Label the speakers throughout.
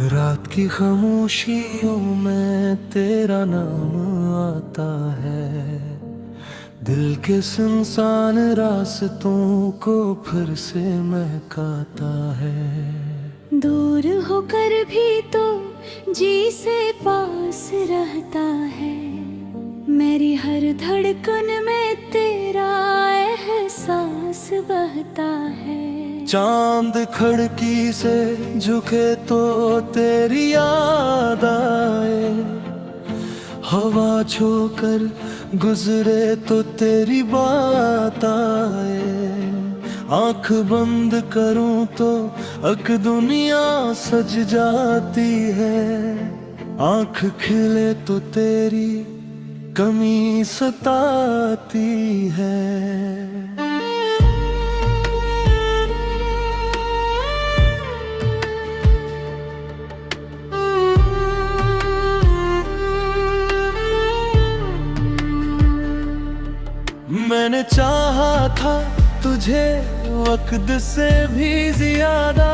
Speaker 1: रात की खामोशियों में तेरा नाम आता है। दिल के सुनसान रास्तों को फिर से महकाता है।
Speaker 2: दूर होकर भी तो जी से पास रहता है। मेरी हर धड़कन में तेरा एहसास बहता है।
Speaker 1: चांद खिड़की से झुके तो तेरी याद आए। हवा छूकर गुजरे तो तेरी बात आए। आंख बंद करूं तो अक दुनिया सज जाती है। आंख खिले तो तेरी कमी सताती है। मैंने चाहा था तुझे वक्त से भी ज्यादा।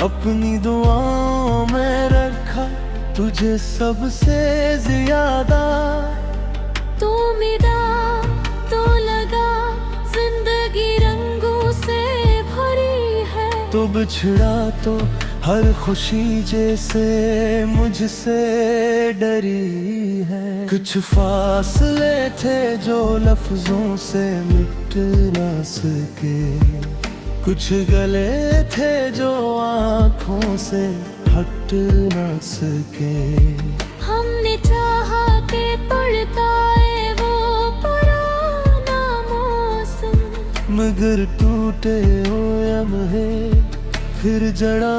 Speaker 1: अपनी दुआओं में रखा तुझे सबसे ज्यादा।
Speaker 2: तू मिला तो लगा जिंदगी रंगों से भरी है।
Speaker 1: तू बिछड़ा तो हर खुशी जैसे मुझसे डरी है। कुछ फासले थे जो लफ्जों से मिट ना सके। कुछ गले थे जो आँखों से हट ना सके।
Speaker 2: हमने चाहा के तड़काए वो पुराना मौसम।
Speaker 1: मगर टूटे हुए लम्हे फिर जड़ा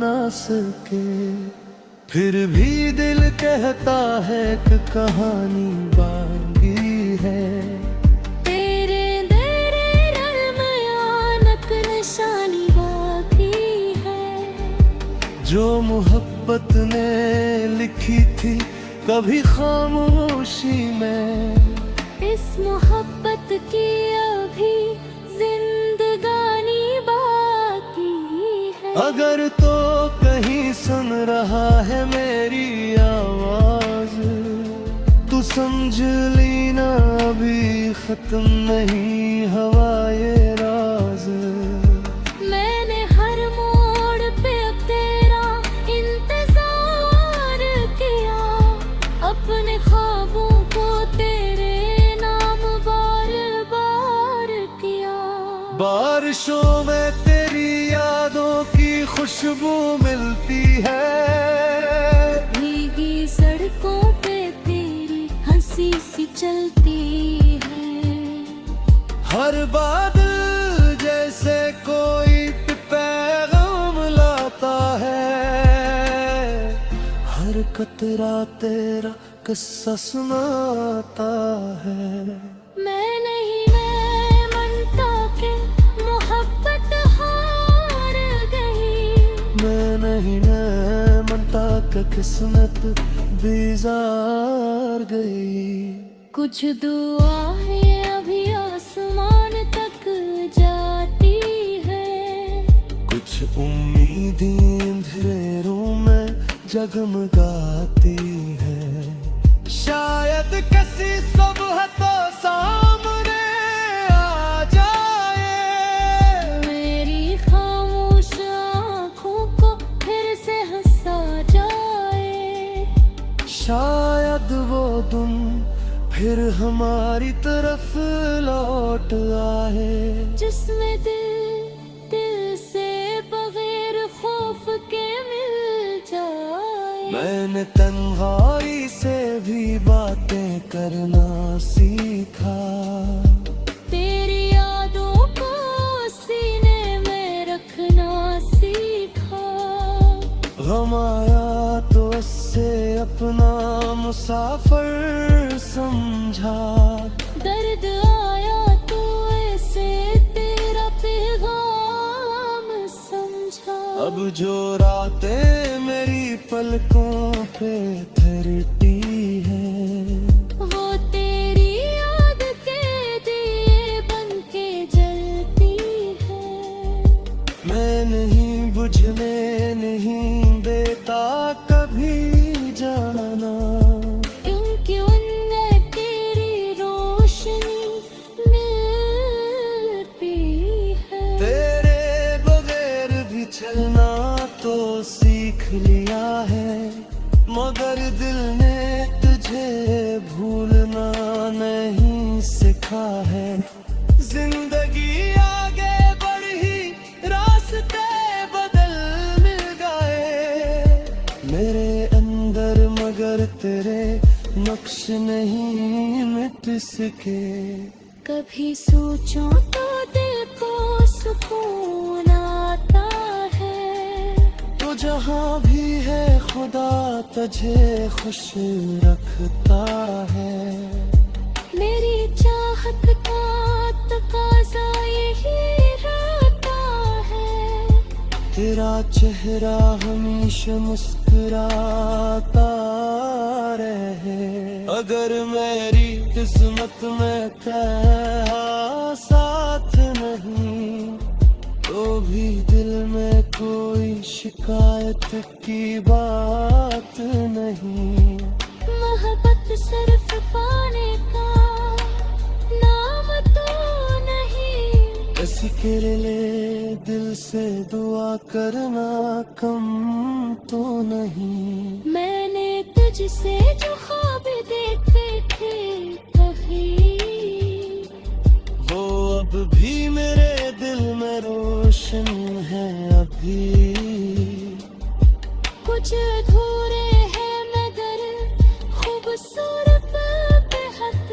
Speaker 1: ना सके। फिर भी दिल कहता है कि कहानी बाकी है।
Speaker 2: तेरे तेरे रलमयानक निशानी बाकी है।
Speaker 1: जो मोहब्बत ने लिखी थी कभी खामोशी में।
Speaker 2: इस मोहब्बत की अभी जिंदगानी बाकी है।
Speaker 1: अगर तो कहीं सुन रहा है मेरी आवाज तू समझ लेना अभी खत्म नहीं हवा ये राज।
Speaker 2: मैंने हर मोड़ पे अब तेरा इंतजार किया। अपने ख्वाबों को तेरे नाम बार बार किया।
Speaker 1: बारिशों में तेरी यादों की खुशबू मिलती है।
Speaker 2: भीगी सड़कों पे तेरी हंसी सी चलती है।
Speaker 1: हर बादल जैसे कोई पैगाम लाता है। हर कतरा तेरा किस्सा सुनाता है।
Speaker 2: मैं नहीं मैं मनता के मोहब्बत हार गई।
Speaker 1: मैं नहीं मैं मनता का किस्मत बेजार गई।
Speaker 2: कुछ दुआएं अभी आसमान तक जाती है।
Speaker 1: कुछ उम्मीदें अंधेरों में जगमगाती है। शायद किसी सुबह तो सामने आ जाए।
Speaker 2: मेरी खामोश आँखों को फिर से हंसा जाए।
Speaker 1: शायद वो तुम फिर हमारी तरफ लौट आए।
Speaker 2: जिसमें दिल से बगैर खौफ के मिल जाए।
Speaker 1: मैंने तन्हाई से भी बातें करना सीखा।
Speaker 2: तेरी यादों को सीने में रखना सीखा।
Speaker 1: गम आया तो उससे अपना मुसाफिर समझा।
Speaker 2: दर्द आया तो ऐसे तेरा पैगाम समझा।
Speaker 1: अब जो रातें मेरी पलकों पे ठहरती है।
Speaker 2: वो तेरी याद के दिए बन के जलती है।
Speaker 1: मैं नहीं बुझने नहीं दे चलना तो सीख लिया है, मगर दिल ने तुझे भूलना नहीं सिखा है। जिंदगी आगे बढ़ी, रास्ते बदल मिल गए मेरे अंदर, मगर तेरे नक्श नहीं मिट सके।
Speaker 2: कभी सोचो तो दिल को सुकून आता है,
Speaker 1: तो जहाँ भी है खुदा तुझे खुश रखता है।
Speaker 2: मेरी चाहत का तकाज़ा यही रहता है,
Speaker 1: तेरा चेहरा हमेशा मुस्कुराता रहे। अगर मेरी किस्मत में तेरा साथ नहीं, तो भी दिल में कोई शिकायत की बात नहीं।
Speaker 2: मोहब्बत सिर्फ पाने का नाम तो नहीं,
Speaker 1: किसी के लिए दिल से दुआ करना कम तो नहीं।
Speaker 2: मैंने तुझसे जो ख्वाब देखे थे कभी,
Speaker 1: वो अब भी मेरे दिल में रोशन है अभी।
Speaker 2: कुछ अधूरे हैं मगर खूबसूरत बेहद,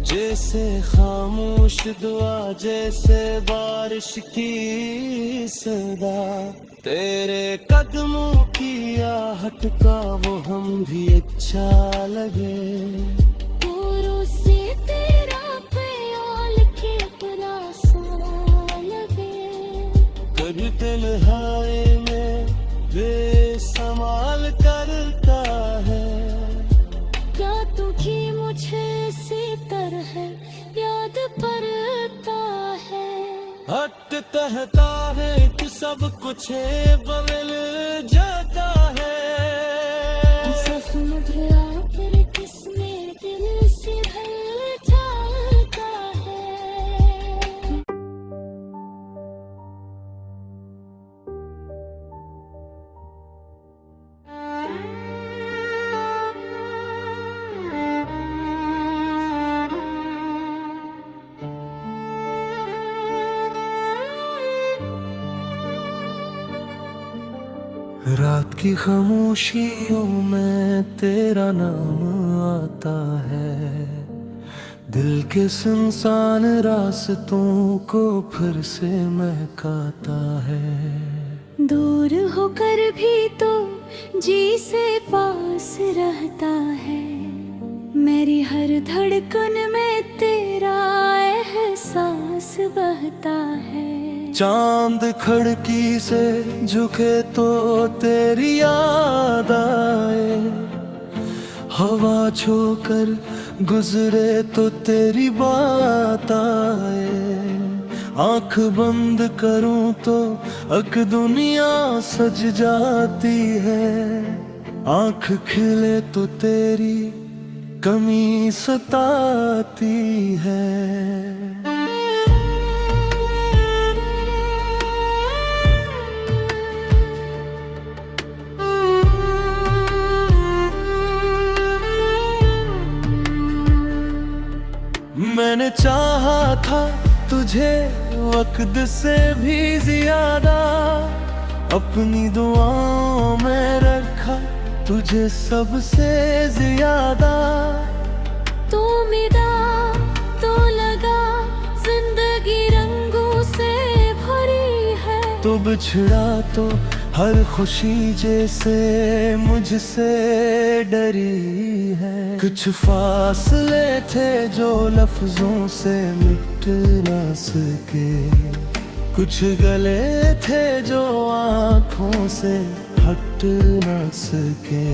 Speaker 1: जैसे खामोश दुआ, जैसे बारिश की सदा। तेरे कदमों की आहट का वो हम भी अच्छा लगे।
Speaker 2: दूरों से तेरा ख्याल के बड़ा सा लगे।
Speaker 1: कभी तन्हाई में बेसमाल करता है,
Speaker 2: क्या तू भी मुझे इसी तरह याद करता है।
Speaker 1: हट कहता है कि सब कुछ बदल जाता है।
Speaker 2: समुद्र आकर किसमें दिल से भर जाता है।
Speaker 1: रात की खामोशियों में तेरा नाम आता है, दिल के सुनसान रास्तों को फिर से महकाता है।
Speaker 2: दूर होकर भी तो जी से पास रहता है, मेरी हर धड़कन में तेरा एहसास बहता है।
Speaker 1: चांद खिड़की से झुके तो तेरी याद आए, हवा छूकर गुजरे तो तेरी बात आए। आंख बंद करूं तो अक दुनिया सज जाती है, आंख खिले तो तेरी कमी सताती है। मैंने चाहा था तुझे वक्त से भी ज्यादा, अपनी दुआओं में रखा तुझे सबसे ज्यादा।
Speaker 2: तू मिला तो लगा जिंदगी रंगों से भरी है,
Speaker 1: तो बिछड़ा तो हर खुशी जैसे मुझसे डरी है। कुछ फासले थे जो लफ्जों से मिट ना सके, कुछ गले थे जो आँखों से हट ना सके।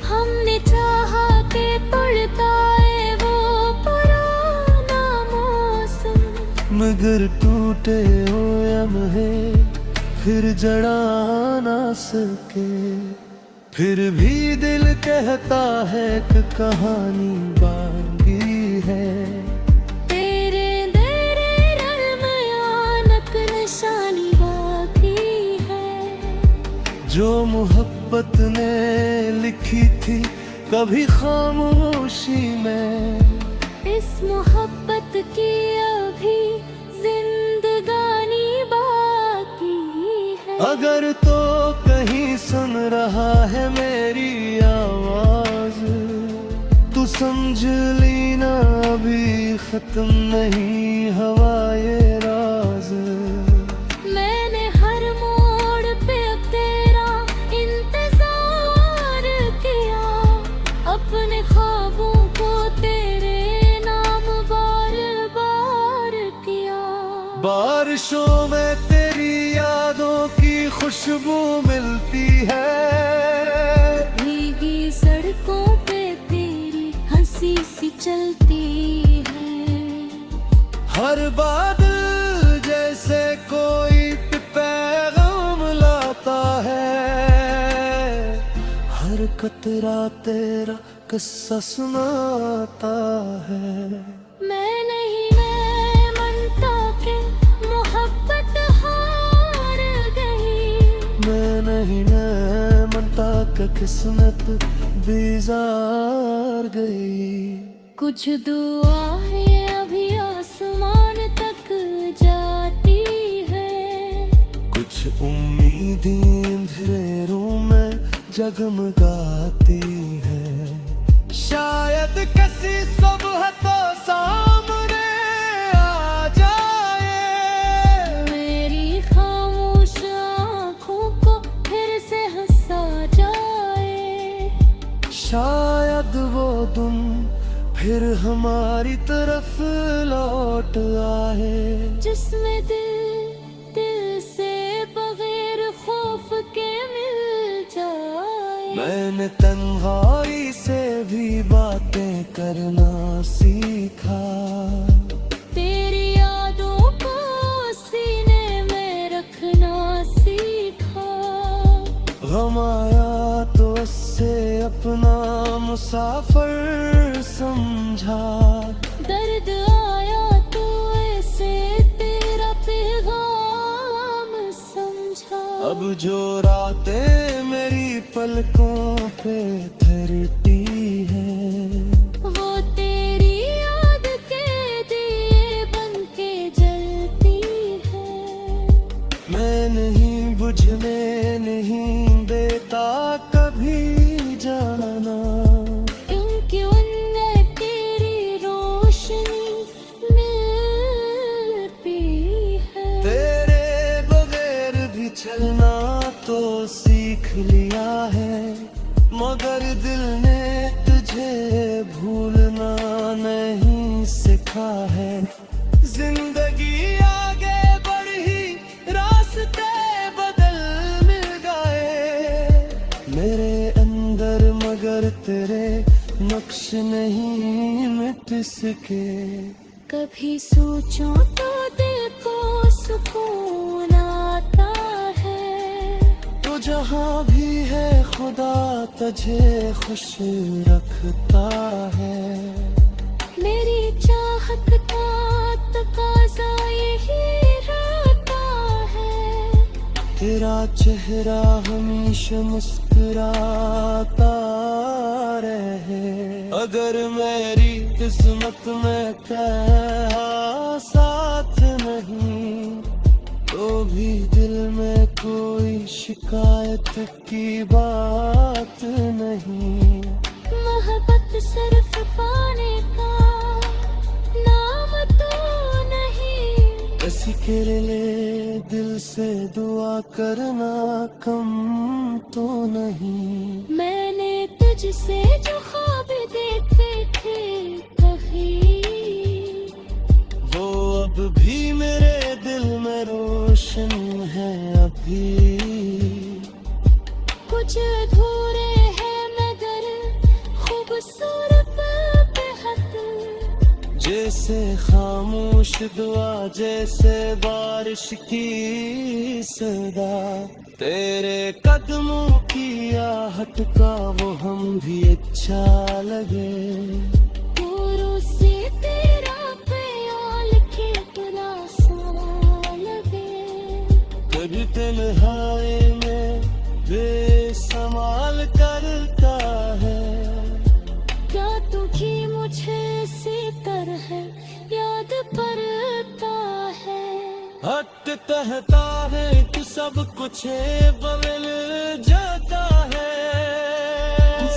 Speaker 2: हमने चाहा के तड़काए वो पुराना मौसम,
Speaker 1: मगर टूटे ओयम है फिर जड़ा ना सके। फिर भी दिल कहता है कि कहानी बाकी है,
Speaker 2: तेरे तेरे रल में आनक निशानी बाकी
Speaker 1: जो मोहब्बत ने लिखी थी कभी खामोशी में,
Speaker 2: इस मोहब्बत की अभी जिंदगानी बाकी है।
Speaker 1: अगर तो कहीं सुन रहा है मेरी आवाज, तू समझ लेना अभी खत्म नहीं हवा ये राज।
Speaker 2: मैंने हर मोड़ पे अब तेरा इंतजार किया, अपने ख्वाबों को तेरे नाम बार बार किया।
Speaker 1: बारिशों में तेरी यादों की खुशबू मिलती है,
Speaker 2: भीगी सड़कों पे तेरी हंसी सी चलती है।
Speaker 1: हर बादल जैसे कोई पैगाम लाता है, हर कतरा तेरा किस्सा सुनाता है।
Speaker 2: मैं नहीं मैं मनता के मोहब्बत हार गई,
Speaker 1: मैं नहीं मैं मनता का किस्मत बेजार गई।
Speaker 2: कुछ दुआएं अभी आसमान तक जाती है,
Speaker 1: कुछ उम्मीदें अंधेरों में जगमगाती है। शायद किसी सुबह तो सामने आ जाए,
Speaker 2: मेरी खामोश आँखों को फिर से हंसा जाए।
Speaker 1: शायद वो तुम फिर हमारी तरफ लौट आए,
Speaker 2: जिसमें दिल से बगैर खौफ के मिल जाए।
Speaker 1: मैंने तन्हाई से भी बातें करना सीखा,
Speaker 2: तेरी यादों को सीने में रखना सीखा।
Speaker 1: गम आया तो उससे अपना मुसाफिर समझा,
Speaker 2: दर्द आया तो ऐसे तेरा पैगाम समझा।
Speaker 1: अब जो रातें मेरी पलकों पे ठहरती है,
Speaker 2: वो तेरी याद के दिए बन के जलती है।
Speaker 1: मैं नहीं बुझने नहीं देता कभी जाना,
Speaker 2: क्योंकि उनमें तेरी रोशनी मिलती है।
Speaker 1: तेरे बगैर भी चलना तो सीख लिया है, मगर दिल ने तुझे भूलना नहीं सिखा है। जिंदगी आगे बढ़ी, रास्ते बदल मिल गए मेरे अंदर, मगर तेरे नक्श नहीं मिट सके।
Speaker 2: कभी सोचो तो दिल को सुकून आता है,
Speaker 1: तो जहाँ भी है खुदा तुझे खुश रखता है।
Speaker 2: मेरी चाहत का तकाज़ा यही रहता है,
Speaker 1: तेरा चेहरा हमेशा मुस्कुराता रहे। अगर मेरी किस्मत में कहा साथ नहीं, तो भी दिल में कोई शिकायत की बात नहीं।
Speaker 2: मोहब्बत सिर्फ पाने का नाम तो नहीं,
Speaker 1: किसी के लिए दिल से दुआ करना कम तो नहीं।
Speaker 2: मैंने तुझसे जो ख्वाब देखे थे कभी,
Speaker 1: वो अब भी मेरे दिल में रोशन है अभी।
Speaker 2: कुछ अधूरे हैं मगर खूबसूरत बेहद,
Speaker 1: जैसे खामोश दुआ, जैसे बारिश की सदा। तेरे कदमों की आहट का वो हम भी अच्छा लगे।
Speaker 2: दूरों से तेरा ख्याल के बुरा सा लगे।
Speaker 1: कभी तन्हाई में हट कहता है कि सब कुछ बदल जाता है।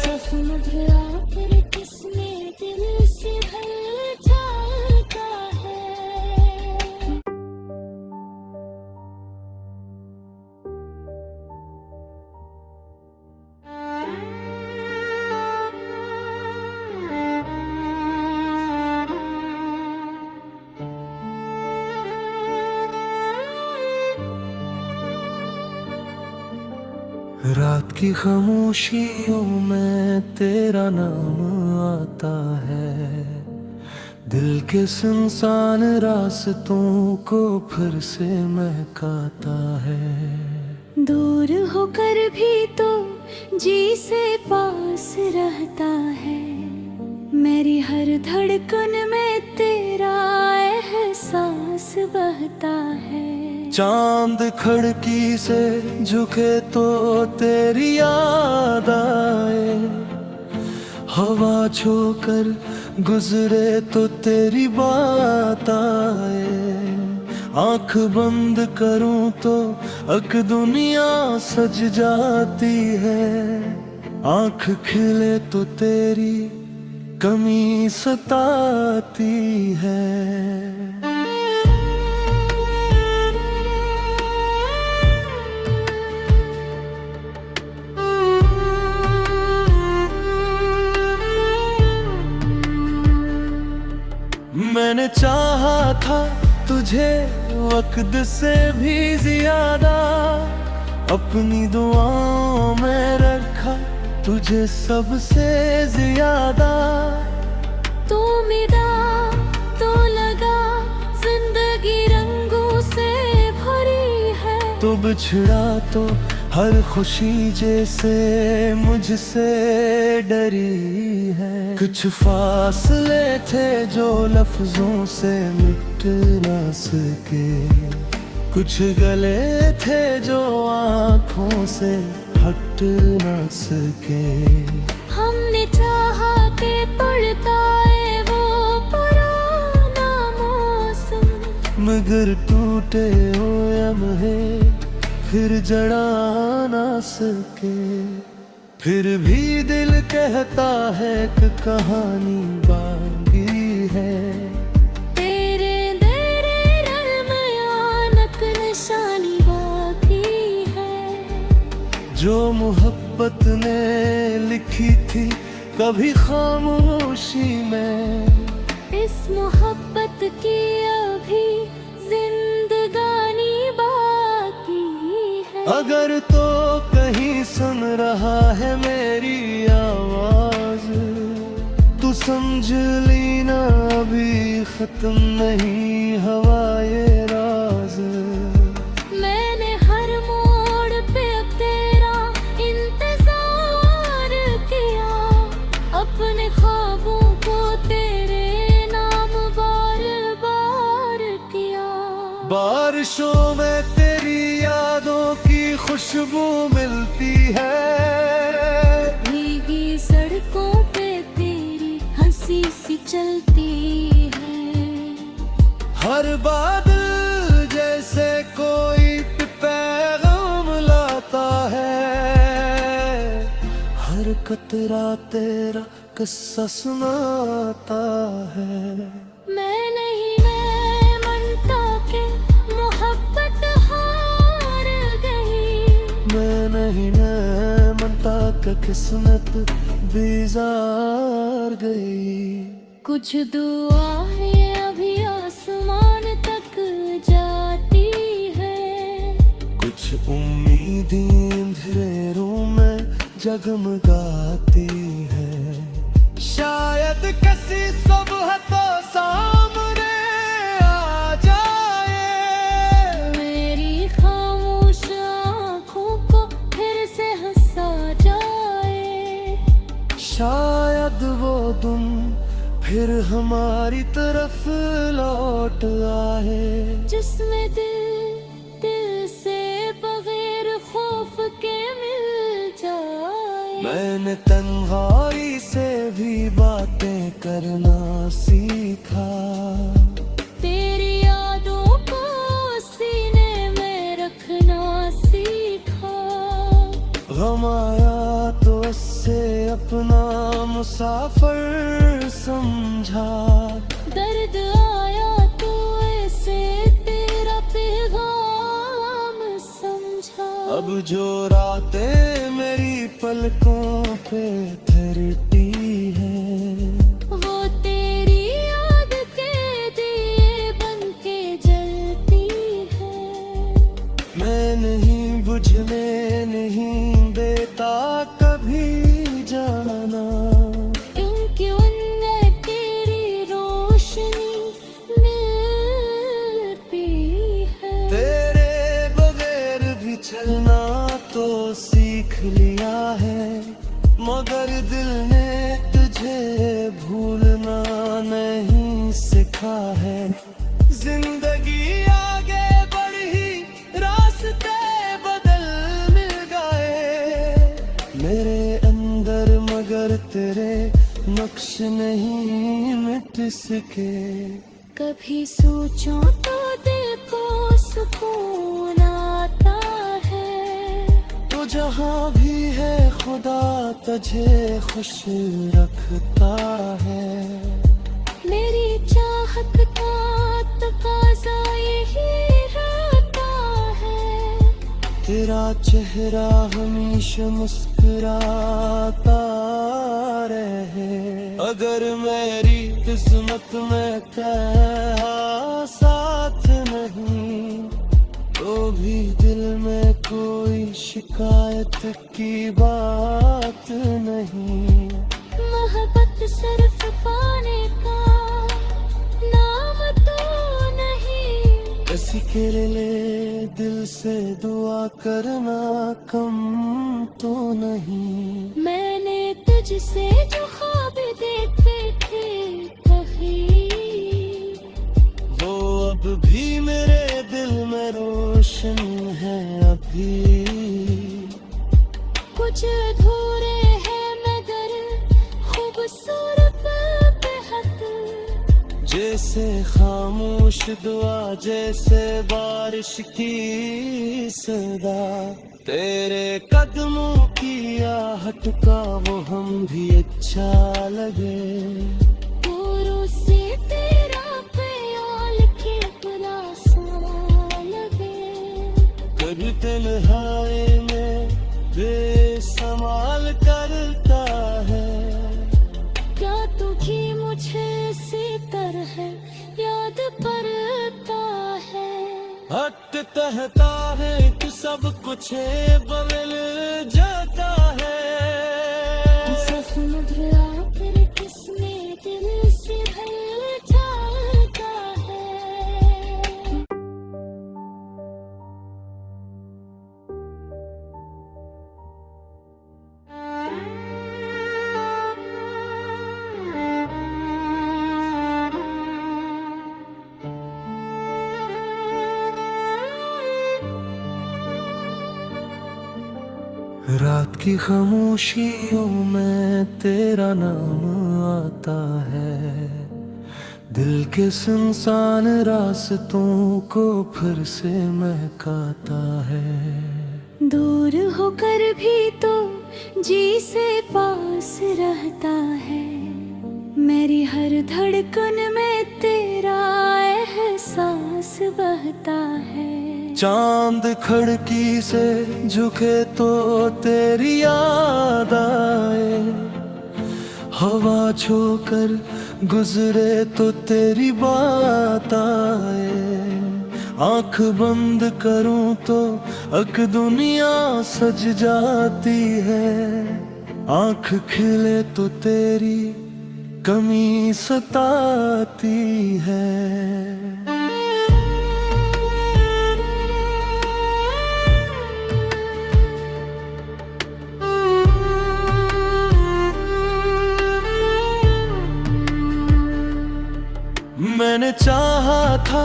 Speaker 2: सपन भरा फिर किसने दिल से भर जाता है।
Speaker 1: रात की खामोशियों में तेरा नाम आता है, दिल के सुनसान रास्तों को फिर से महकाता है।
Speaker 2: दूर होकर भी तो जी से पास रहता है, मेरी हर धड़कन में तेरा एहसास बहता है।
Speaker 1: चांद खिड़की से झुके तो तेरी याद आए, हवा छूकर गुजरे तो तेरी बात आए। आंख बंद करूं तो अक दुनिया सज जाती है, आंख खिले तो तेरी कमी सताती है। मैंने चाहा था तुझे वक्त से भी ज्यादा, अपनी दुआओं में रखा तुझे सबसे ज्यादा।
Speaker 2: तू मिला तो लगा जिंदगी रंगों से भरी है,
Speaker 1: तो बिछड़ा तो हर खुशी जैसे मुझसे डरी है। कुछ फासले थे जो लफ्जों से मिट ना सके, कुछ गले थे जो आँखों से हट ना सके।
Speaker 2: हमने चाहा के तड़काए वो पुराना मौसम,
Speaker 1: मगर टूटे हुए लम्हे फिर जड़ा ना सके। फिर भी दिल कहता है कि कहानी बाकी है,
Speaker 2: तेरे तेरे रलमयानक निशानी बाकी है।
Speaker 1: जो मोहब्बत ने लिखी थी कभी खामोशी में,
Speaker 2: इस मोहब्बत की अभी जिंदगानी बाकी है।
Speaker 1: अगर तो कहीं सुन रहा है मेरी आवाज, तू समझ लेना अभी खत्म नहीं हवा ये राज।
Speaker 2: मैंने हर मोड़ पे अब तेरा इंतजार किया, अपने ख्वाबों को तेरे नाम बार बार किया।
Speaker 1: बारिशों में तेरी यादों की खुशबू मिलती है,
Speaker 2: भीगी सड़कों पे तेरी हंसी सी चलती है।
Speaker 1: हर बादल जैसे कोई पैगाम लाता है, हर कतरा तेरा किस्सा सुनाता है।
Speaker 2: मैं नहीं मैं मनता के मोहब्बत हार गई,
Speaker 1: मैं नहीं मैं मनता का किस्मत बेजार गई।
Speaker 2: कुछ दुआएं अभी आसमान तक जाती है,
Speaker 1: कुछ उम्मीदें अंधेरों में जगमगाती है। शायद किसी सुबह तो सामने आ जाए,
Speaker 2: मेरी खामोश आँखों को फिर से हंसा जाए।
Speaker 1: शायद वो तुम फिर हमारी तरफ लौट आए,
Speaker 2: जिसमें दिल दिल से बगैर खौफ के मिल जाए।
Speaker 1: मैंने तन्हाई से भी बातें करना सीखा,
Speaker 2: तेरी यादों को
Speaker 1: मुसाफिर समझा।
Speaker 2: दर्द आया तो ऐसे तेरा पैगाम समझा।
Speaker 1: अब जो रातें मेरी पलकों पे ठहरती है,
Speaker 2: वो तेरी याद के दिए बन के जलती है।
Speaker 1: मैं नहीं बुझने नहीं देता कभी जाना,
Speaker 2: क्योंकि उनने तेरी रोशनी मिलती है।
Speaker 1: तेरे बगैर भी चलना तो सीख लिया है, मगर दिल ने तुझे भूलना नहीं सिखा है। जिंदगी आगे बढ़ी, रास्ते बदल मिल गए मेरे अंदर, मगर तेरे नक्श नहीं मिट सके।
Speaker 2: कभी सोचो तो दिल को सुकून आता है।
Speaker 1: तो जहाँ भी है खुदा तुझे खुश रखता है।
Speaker 2: मेरी चाहत का तकाज़ा यही रहता है।
Speaker 1: तेरा चेहरा हमेशा मुस्कुराता रहे। अगर मेरी किस्मत में तेरा साथ नहीं, तो भी दिल में कोई शिकायत की बात नहीं।
Speaker 2: मोहब्बत सिर्फ पाने का नाम तो नहीं।
Speaker 1: किसी के लिए दिल से दुआ करना कम तो नहीं।
Speaker 2: मैंने तुझसे जो ख्वाब देखे थे कहीं,
Speaker 1: वो अब भी मेरे दिल में रोशन है अभी।
Speaker 2: कुछ अधूरे हैं मगर खूबसूरत बेहद।
Speaker 1: जैसे खामोश दुआ, जैसे बारिश की सदा, तेरे कदमों की आहट का वो हम भी अच्छा लगे।
Speaker 2: दूरों से तेरा प्याल के बुरा सा लगे।
Speaker 1: कभी तन्हाई में बेसमाल करता है।
Speaker 2: क्या तू भी मुझे इसी तरह याद करता है?
Speaker 1: हट कहता है कि सब कुछ बदल जाता है।
Speaker 2: सपन भरा फिर किसने दिल से भर जाता है।
Speaker 1: रात की खामोशियों में तेरा नाम आता है। दिल के सुनसान रास्तों को फिर से महकाता है।
Speaker 2: दूर होकर भी तो जी से पास रहता है। मेरी हर धड़कन में तेरा एहसास बहता है।
Speaker 1: चांद खिड़की से झुके तो तेरी याद आए, हवा छोकर गुजरे तो तेरी बात आए। आंख बंद करूं तो अक दुनिया सज जाती है। आंख खिले तो तेरी कमी सताती है। मैंने चाहा था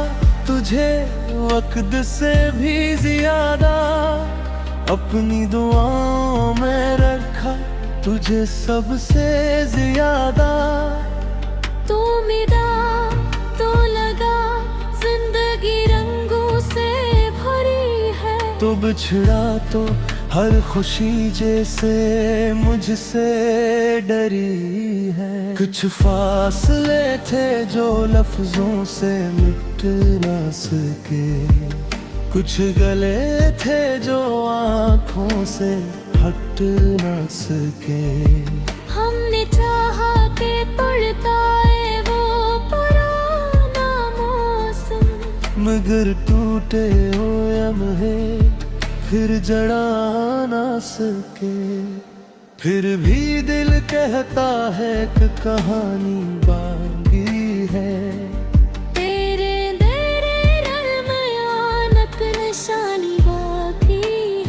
Speaker 1: तुझे वक्त से भी ज्यादा, अपनी दुआओं में रखा तुझे सबसे ज्यादा।
Speaker 2: तू मिला तो लगा जिंदगी रंगों से भरी है।
Speaker 1: तो बिछड़ा तो हर खुशी जैसे मुझसे डरी है। कुछ फासले थे जो लफ्जों से मिट ना सके, कुछ गले थे जो आँखों से हट ना सके।
Speaker 2: हमने चाहा के तड़काए वो पुराना मौसम,
Speaker 1: मगर टूटे हुए लम्हे फिर जड़ा ना सके। फिर भी दिल कहता है कि कहानी बाकी है।
Speaker 2: तेरे तेरे रलमयानक निशानी बाकी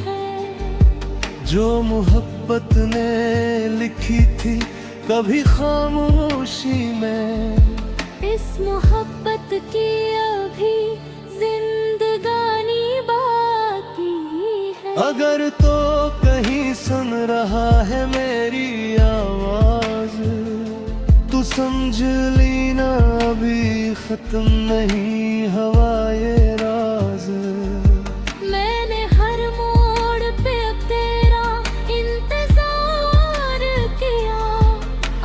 Speaker 2: है।
Speaker 1: जो मोहब्बत ने लिखी थी कभी खामोशी में,
Speaker 2: इस मोहब्बत की अभी जिंदगानी बाकी है।
Speaker 1: अगर तो कहीं सुन रहा है मेरी आवाज, तू समझ लेना अभी खत्म नहीं हवा ये राज।
Speaker 2: मैंने हर मोड़ पे अब तेरा इंतजार किया,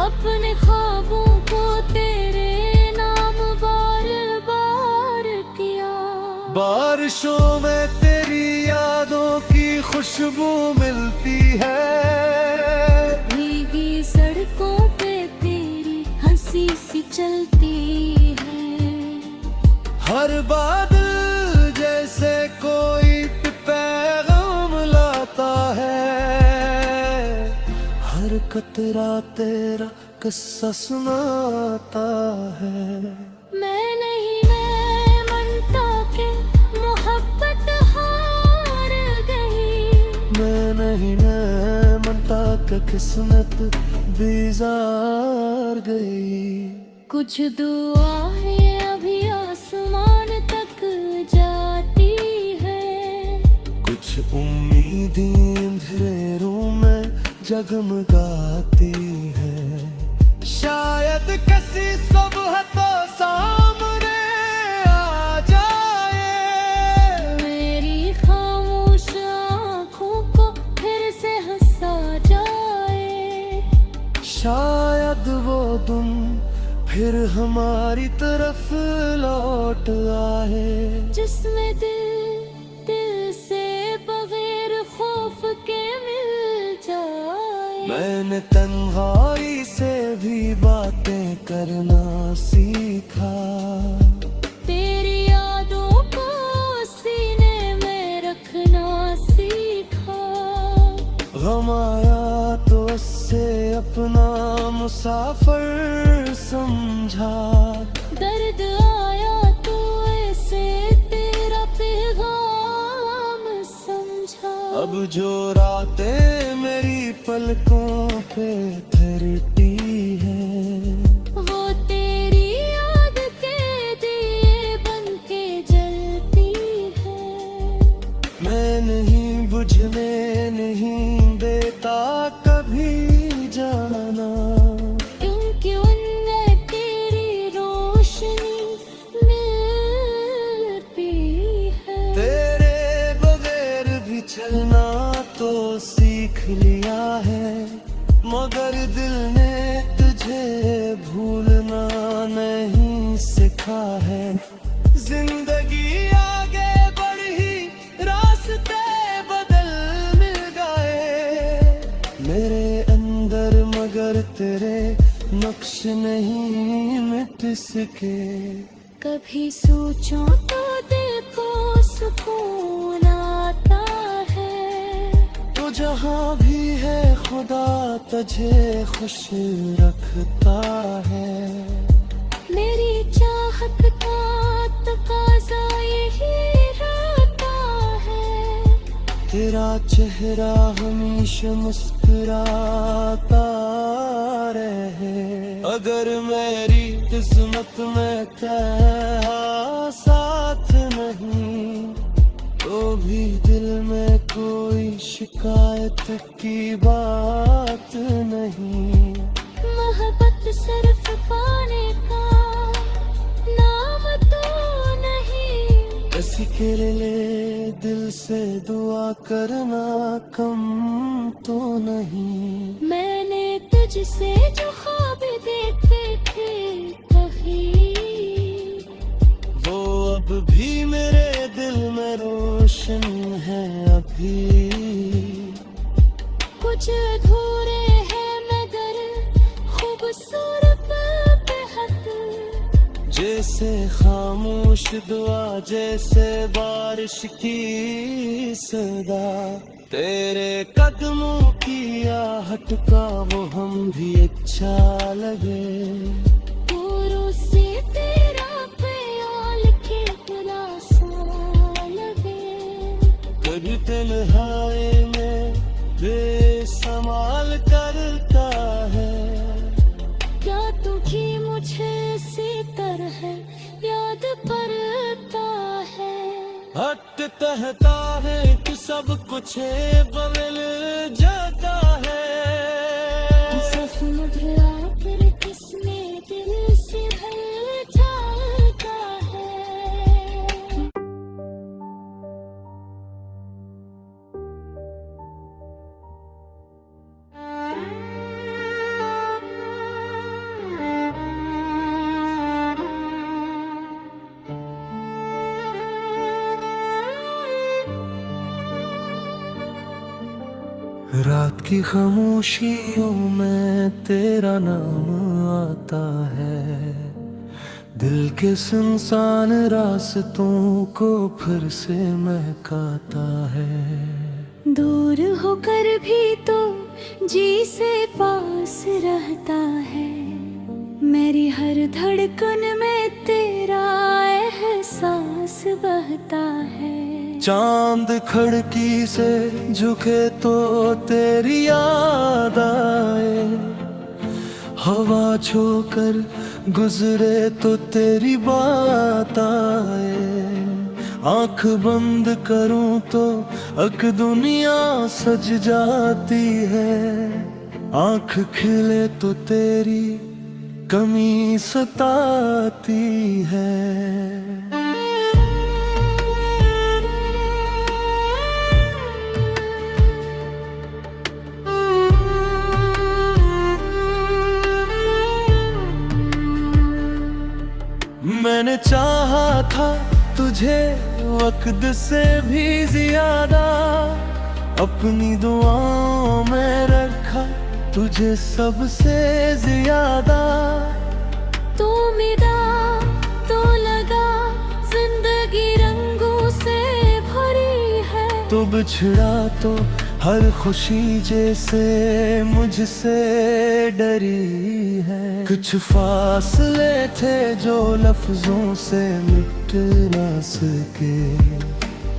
Speaker 2: अपने ख्वाबों को तेरे नाम बार बार किया।
Speaker 1: बारिशों में तेरी यादों की खुशबू मिलती है,
Speaker 2: भीगी सड़कों पे तेरी हंसी सी चलती है।
Speaker 1: हर बादल जैसे कोई पैगाम लाता है, हर कतरा तेरा किस्सा सुनाता है।
Speaker 2: मैं नहीं मैं मनता के मोहब्बत हार गई,
Speaker 1: मैं नहीं मैं मनता कि किस्मत बेजार गई।
Speaker 2: कुछ दुआएं अभी आसमान तक जाती है,
Speaker 1: कुछ उम्मीदें अंधेरों में जगमगाती है। शायद किसी सुबह तो सामने आ जाए,
Speaker 2: मेरी खामोश आँखों को फिर से हंसा जाए।
Speaker 1: शायद वो तुम फिर हमारी तरफ लौट आए,
Speaker 2: जिसमें दिल दिल से बगैर खौफ के मिल जाए।
Speaker 1: मैंने तन्हाई से भी बातें करना सीखा,
Speaker 2: तेरी यादों को सीने में रखना सीखा।
Speaker 1: गम आया तो उससे अपना मुसाफिर समझा,
Speaker 2: दर्द आया तो ऐसे तेरा पैगाम समझा।
Speaker 1: अब जो रातें मेरी पलकों पे ठहरती है,
Speaker 2: वो तेरी याद के दिए बन के जलती है।
Speaker 1: मैं नहीं बुझने नहीं देता कभी जाना,
Speaker 2: क्योंकि उनमें तेरी रोशनी मिलती है।
Speaker 1: तेरे बगैर भी चलना तो सीख लिया है, मगर दिल ने तुझे भूलना नहीं सिखा है। जिंदगी आगे बढ़ी रास्ते बदल मिल गए मेरे अंदर, मगर तेरे नक्श नहीं मिट सके।
Speaker 2: कभी सोचो तो दिल को सुकून आता है,
Speaker 1: तो जहाँ भी है खुदा तुझे खुश रखता है।
Speaker 2: मेरी चाहत का तकाज़ा यही रहता है,
Speaker 1: तेरा चेहरा हमेशा मुस्कुराता रहे। अगर मेरी किस्मत में तेरा साथ नहीं, तो भी दिल में कोई शिकायत की बात नहीं।
Speaker 2: मोहब्बत सिर्फ पाने का नाम तो नहीं,
Speaker 1: इस किसी के लिए दिल से दुआ करना कम तो नहीं।
Speaker 2: मैंने तुझसे जो ख्वाब देखे थे कहीं,
Speaker 1: वो अब भी मेरे दिल में रोशन है अभी।
Speaker 2: कुछ अधूरे हैं मगर खूबसूरत बेहद,
Speaker 1: जैसे खामोश दुआ जैसे बारिश की सदा। तेरे कदमों की आहट का वो हम भी अच्छा लगे।
Speaker 2: दूरों से तेरा ख्याल कितना सा लगे।
Speaker 1: कभी तन्हाई में बेसमाल करता है।
Speaker 2: क्या तू भी मुझे इसी तरह याद करता है?
Speaker 1: हट कहता है कि सब कुछ बदल जाता है।
Speaker 2: सचमुच आखिर किसने दिल से भर जाता है?
Speaker 1: रात की खामोशियों में तेरा नाम आता है। दिल के सुनसान रास्तों को फिर से महकाता है।
Speaker 2: दूर होकर भी तो जी से पास रहता है। मेरी हर धड़कन में तेरा एहसास बहता है।
Speaker 1: चांद खिड़की से झुके तो तेरी याद आए। हवा छूकर गुजरे तो तेरी बात आए। आंख बंद करूं तो अक दुनिया सज जाती है। आंख खिले तो तेरी कमी सताती है। मैंने चाहा था तुझे वक्त से भी ज्यादा। अपनी दुआओं में रखा तुझे सबसे ज्यादा।
Speaker 2: तू मिला तो लगा जिंदगी रंगों से भरी है।
Speaker 1: तू बिछड़ा तो हर खुशी जैसे मुझसे डरी है। कुछ फासले थे जो लफ्जों से मिट ना सके।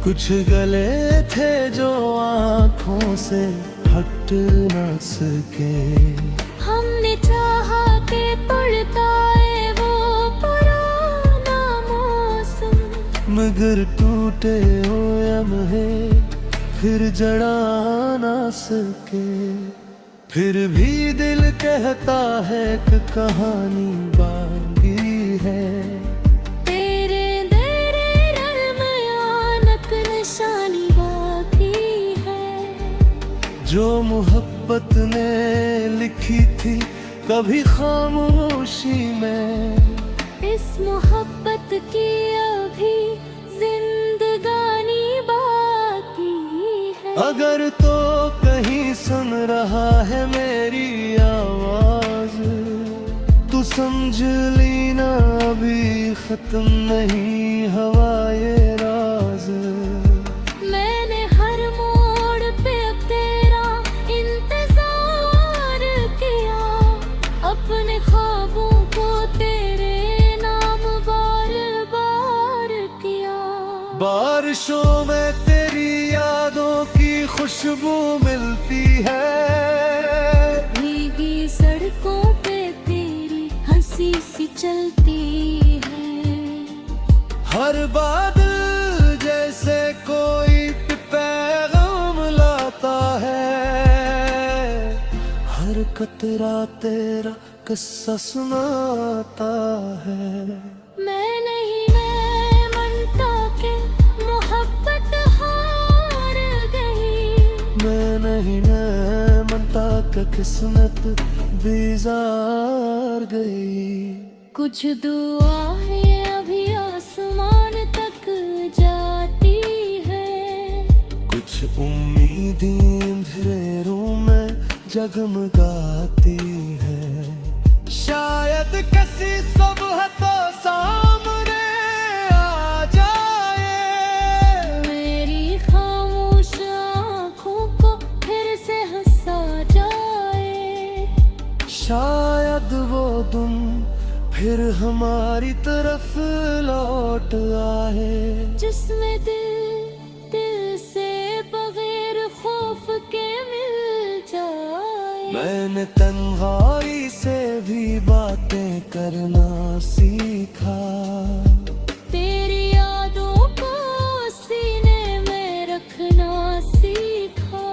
Speaker 1: कुछ गले थे जो आंखों से हट ना सके।
Speaker 2: हमने चाहा के तोड़ता है वो पुराना मौसम,
Speaker 1: मगर टूटे हुए लम्हे फिर जड़ा ना सके। फिर भी दिल कहता है कि कहानी बाकी है।
Speaker 2: तेरे तेरे रलमयानक निशानी बाकी है।
Speaker 1: जो मोहब्बत ने लिखी थी कभी खामोशी में,
Speaker 2: इस मोहब्बत की अभी जिंदगानी बाकी है।
Speaker 1: अगर तो कहीं सुन रहा है मेरी आवाज, तू समझ लेना अभी खत्म नहीं हवा ये राज।
Speaker 2: मैंने हर मोड़ पे अब तेरा इंतजार किया, अपने ख्वाबों को तेरे नाम बार बार किया।
Speaker 1: बारिशों में तेरी यादों की खुशबू मिलती है।
Speaker 2: भीगी सड़कों पे तेरी हंसी सी चलती है।
Speaker 1: हर बादल जैसे कोई पैगाम लाता है। हर कतरा तेरा किस्सा सुनाता है।
Speaker 2: मैं नहीं मैं मनता के
Speaker 1: महीने मनता का किस्मत बीजार गई।
Speaker 2: कुछ दुआएं अभी आसमान तक जाती है,
Speaker 1: कुछ उम्मीदें अंधेरों में जगमगाती है। शायद किसी सुबह तो सामने आ जाए,
Speaker 2: मेरी खामोश आँखों को फिर से हंसा जाए।
Speaker 1: शायद वो तुम फिर हमारी तरफ लौट आए,
Speaker 2: जिसमें दिल से बगैर खौफ के मिल जाए।
Speaker 1: मैंने तन्हाई से भी बातें करना सीखा,
Speaker 2: तेरी यादों को सीने में रखना सीखा।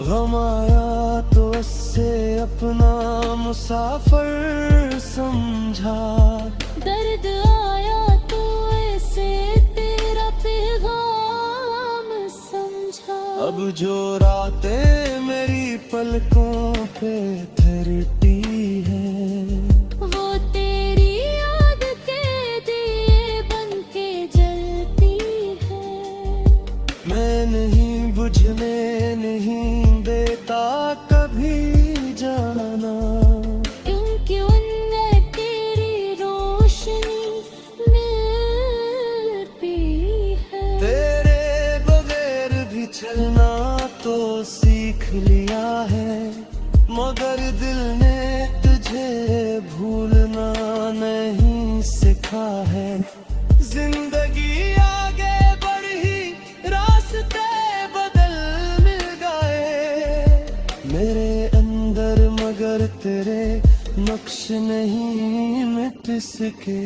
Speaker 1: गम आया तो उससे अपना मुसाफिर समझा,
Speaker 2: दर्द आया तो ऐसे तेरा पैगाम समझा।
Speaker 1: अब जो रातें मेरी पलकों पे ठहरती है,
Speaker 2: वो तेरी याद के दिए बन के जलती है।
Speaker 1: मैं नहीं बुझने नहीं देता कभी जाना,
Speaker 2: क्योंकि उनमें तेरी रोशनी मिलती है।
Speaker 1: तेरे बगैर भी चलना तो सीख लिया है, मगर दिल ने तुझे भूलना नहीं सिखा है। जिंदगी आगे बढ़ी, रास्ते बदल मिल गए मेरे अंदर, मगर तेरे नक्श नहीं मिट सके।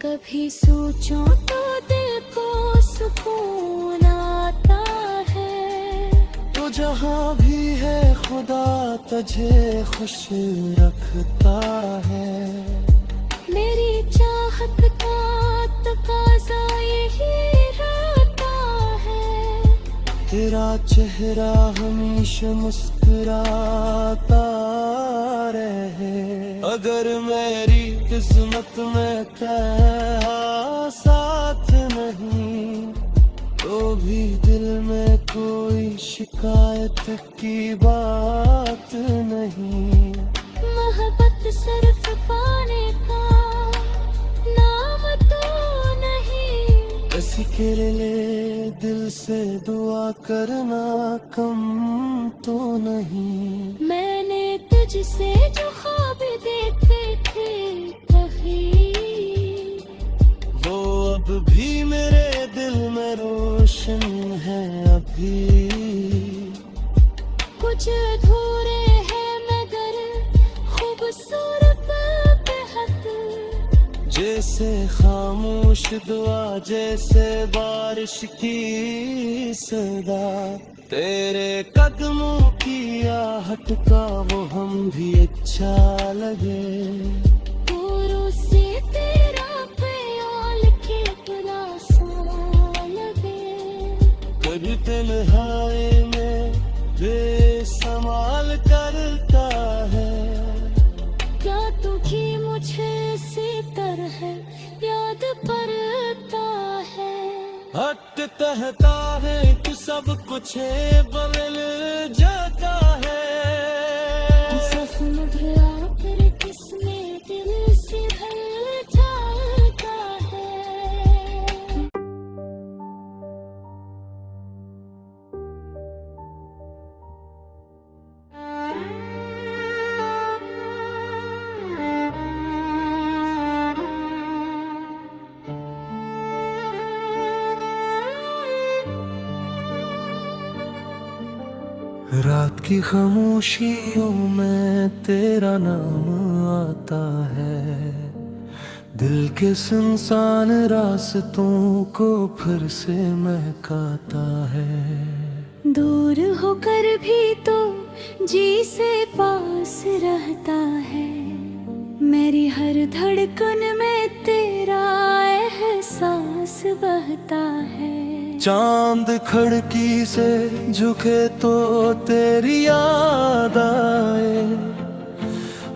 Speaker 2: कभी सोचो तो दिल को सुकून आता है,
Speaker 1: तो जहाँ भी है खुदा तुझे खुश रखता है।
Speaker 2: मेरी चाहत का तकाज़ा यही रहता है,
Speaker 1: तेरा चेहरा हमेशा मुस्कुराता रहे। अगर मेरी किस्मत में तेरा साथ नहीं, तो भी दिल में कोई शिकायत की बात नहीं।
Speaker 2: मोहब्बत सिर्फ पाने का नाम तो नहीं,
Speaker 1: किसी के लिए दिल से दुआ करना कम तो नहीं।
Speaker 2: मैंने तुझसे जो ख्वाब देखे थे कहीं,
Speaker 1: वो अब भी मेरे दिल में रोशन है अभी।
Speaker 2: कुछ अधूरे हैं मगर खूबसूरत बेहद,
Speaker 1: जैसे खामोश दुआ, जैसे बारिश की सदा। तेरे कदमों की आहट का वो हम भी अच्छा लगे,
Speaker 2: दूरों से तेरा ख्याल के बुरा सा लगे।
Speaker 1: कभी तन्हाई में बेसमाल करता है,
Speaker 2: क्या तू भी मुझे इसी तरह याद करता है।
Speaker 1: हट कहता है कि सब कुछ बदल जाता है,
Speaker 2: सपन भरा फिर किसने दिल से भर जाता है।
Speaker 1: रात की खामोशियों में तेरा नाम आता है, दिल के सुनसान रास्तों को फिर से महकाता है।
Speaker 2: दूर होकर भी तो जी से पास रहता है, मेरी हर धड़कन में तेरा एहसास बहता है।
Speaker 1: चांद खिड़की से झुके तो तेरी याद आए,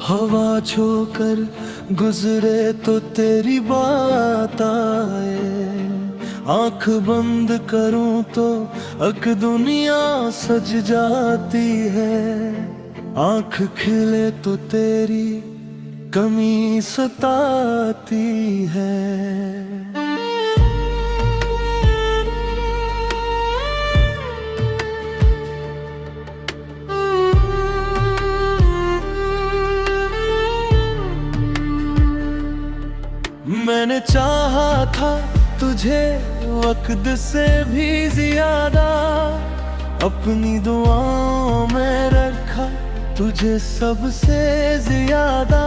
Speaker 1: हवा छूकर गुजरे तो तेरी बात आए। आंख बंद करूं तो अक दुनिया सज जाती है, आंख खिले तो तेरी कमी सताती है। मैंने चाहा था तुझे वक्त से भी ज्यादा, अपनी दुआओं में रखा तुझे सबसे ज्यादा।